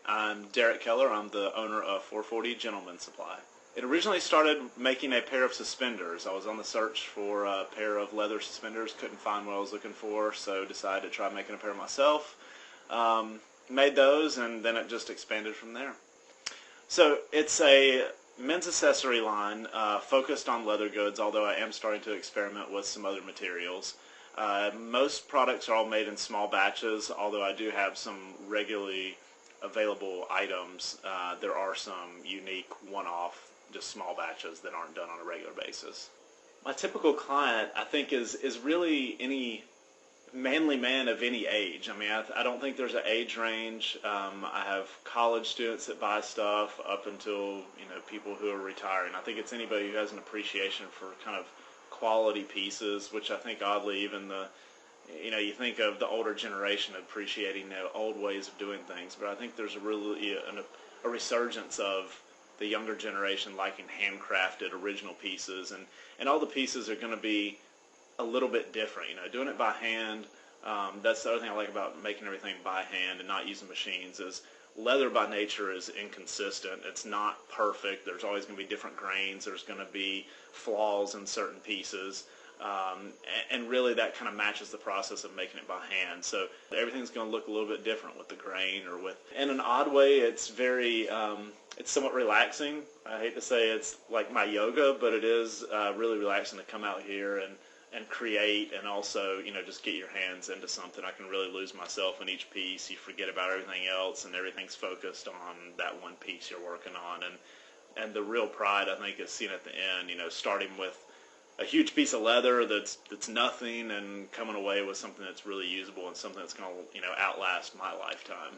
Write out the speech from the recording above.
I'm Derek Keller. I'm the owner of 440 Gentleman Supply. It originally started making a pair of suspenders. I was on the search for a pair of leather suspenders, couldn't find what I was looking for, so decided to try making a pair myself. Made those, and then it just expanded from there. So it's a men's accessory line focused on leather goods, although I am starting to experiment with some other materials. Most products are all made in small batches, although I do have some regularly available items. There are some unique one-off, just small batches that aren't done on a regular basis. My typical client, I think, is really any manly man of any age. I mean, I don't think there's an age range. I have college students that buy stuff up until, people who are retiring. I think it's anybody who has an appreciation for kind of quality pieces, which I think oddly even you think of the older generation appreciating old ways of doing things, but I think there's a resurgence of the younger generation liking handcrafted original pieces, and all the pieces are going to be a little bit different. Doing it by hand, that's the other thing I like about making everything by hand and not using machines is leather by nature is inconsistent. It's not perfect. There's always going to be different grains. There's going to be flaws in certain pieces. And really that kind of matches the process of making it by hand. So everything's going to look a little bit different with the grain or with, in an odd way, it's very, it's somewhat relaxing. I hate to say it's like my yoga, but it is really relaxing to come out here and create, and also, just get your hands into something. I can really lose myself in each piece. You forget about everything else, and everything's focused on that one piece you're working on. And the real pride, I think, is seen at the end, starting with a huge piece of leather that's nothing and coming away with something that's really usable and something that's going to, outlast my lifetime.